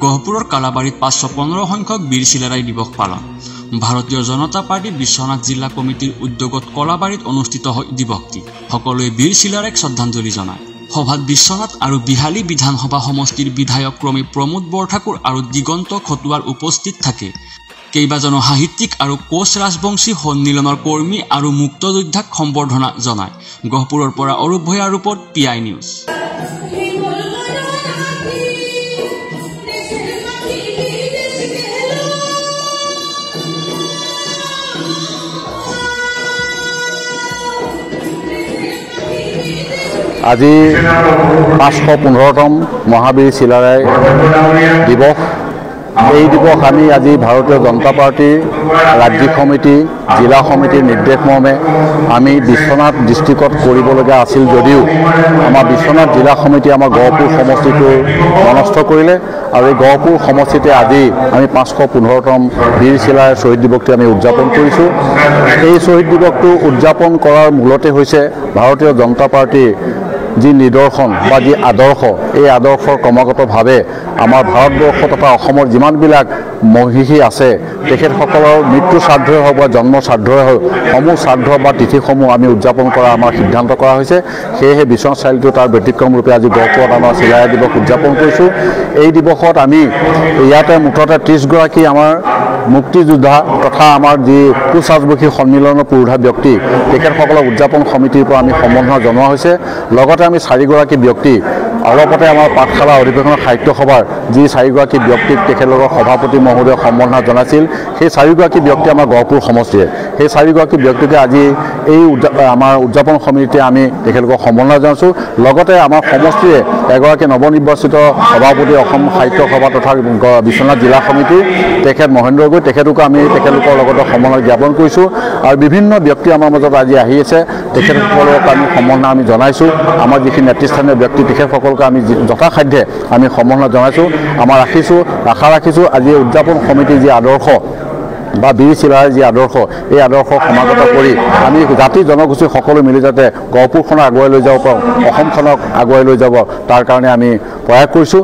গহপুৰৰ কালাবাৰীত 515 সংখ্যক বীৰ চিলাৰায় দিৱস পালন। ভাৰতীয় জনতা পাৰ্টিৰ বিশ্বনাথ জিলা কমিটিৰ উদ্যোগত কলাবাৰীত অনুষ্ঠিত হয় দিৱসটি। সকলোৱে বীৰ চিলাৰায়ক শ্ৰদ্ধাঞ্জলি জনায়। সভাত বিশ্বনাথ আৰু বিহালী বিধানসভা সমষ্টিৰ বিধায়ক ক্ৰমে প্ৰমোদ বৰঠাকুৰ আৰু দিগন্ত খটুৱাৰ উপস্থিত থাকে। কেইবাজনো সাহিত্যিক আৰু কোচ ৰাজবংশী সন্মিলনৰ কৰ্মী আৰু মুক্তযোদ্ধাক সম্বৰ্ধনা জনায়। গহপুৰৰ পৰা অৰূপ ভূঞাৰ ৰিপৰ্ট PI নিউজ। আজি 515তম মহাবীৰ চিলাৰায় দিৱস। এই দিৱস আমি আজি ভাৰতীয় জনতা পাৰ্টিৰ ৰাজ্যিক সমিতি জিলা সমিতিৰ নিৰ্দেশ মৰ্মে আমি বিশ্বনাথ ডিষ্ট্ৰিক্টত কৰিবলগীয়া আছিল যদিও আমাৰ বিশ্বনাথ জিলা সমিতি আমাৰ গহপুৰ সমষ্টিটো মনস্থ কৰিলে আৰু এই গহপুৰ সমষ্টিতে আজি আমি 515তম বীৰ চিলাৰায় শ্বহীদ দিৱসটো আমি উদযাপন কৰিছোঁ। এই শ্বহীদ দিৱসটো উদযাপন কৰাৰ মূলতে হৈছে ভাৰতীয় জনতা পাৰ্টিৰ যি নিদৰ্শন বা যি আদৰ্শ, এই আদৰ্শৰ ক্ৰমাগতভাৱে আমাৰ ভাৰতবৰ্ষ তথা অসমৰ যিমানবিলাক মহিষী আছে তেখেতসকলৰ মৃত্যু শ্ৰাদ্ধই হওক বা জন্ম শ্ৰাদ্ধই হওক সমূহ শ্ৰাদ্ধ বা তিথিসমূহ আমি উদযাপন কৰা আমাৰ সিদ্ধান্ত কৰা হৈছে। সেয়েহে বিশ্বনাথ চাৰিআলিটো তাৰ ব্যতিক্ৰম ৰূপে আজি গহপুৰত আমাৰ চিলাৰায় দিৱস উদযাপন কৰিছোঁ। এই দিৱসত আমি ইয়াতে মুঠতে 30গৰাকী আমাৰ মুক্তিযোদ্ধা তথা আমাৰ যি কোচ ৰাজবংশী সন্মিলনৰ পুৰোধা ব্যক্তি তেখেতসকলক উদযাপন সমিতিৰ পৰা আমি সম্বৰ্ধনা জনোৱা হৈছে। লগতে আমি 4গৰাকী ব্যক্তি অলপতে আমাৰ পাঠশালা অধিৱেশনৰ সাহিত্য সভাৰ যি 4গৰাকী ব্যক্তিক তেখেতলোকৰ সভাপতি মহোদয়ে সম্বৰ্ধনা জনাইছিল, সেই 4গৰাকী ব্যক্তি আমাৰ গহপুৰ সমষ্টিয়ে। সেই 4গৰাকী ব্যক্তিকে আজি এই আমাৰ উদযাপন সমিতিতে আমি তেখেতলোকক সম্বৰ্ধনা জনাইছোঁ। লগতে আমাৰ সমষ্টিৰে এগৰাকী নৱনিৰ্বাচিত সভাপতি অসম সাহিত্য সভা তথা বিশ্বনাথ জিলা সমিতিৰ তেখেত মহেন্দ্ৰ গগৈ, তেখেতকো আমি তেখেতলোকৰ লগতে সম্বৰ্ধনা জ্ঞাপন কৰিছোঁ। আৰু বিভিন্ন ব্যক্তি আমাৰ মাজত আজি আহি আছে, তেখেতসকলক আমি সম্বৰ্ধনা আমি জনাইছোঁ। আমাৰ যিখিনি নেতৃস্থানীয় ব্যক্তি তেখেতসকলকে আমি যথাসাধ্যে আমি সম্বৰ্ধনা জনাইছোঁ। আশা ৰাখিছোঁ আজি উদযাপন সমিতিৰ যি আদৰ্শ বা বীৰ চিলাৰায়ৰ যি আদৰ্শ, এই আদৰ্শ সমাগত কৰি আমি জাতি জনগোষ্ঠী সকলো মিলি যাতে গহপুৰখনক আগুৱাই লৈ যাব পাৰোঁ, অসমখনক আগুৱাই লৈ যাব, তাৰ কাৰণে আমি প্ৰয়াস কৰিছোঁ।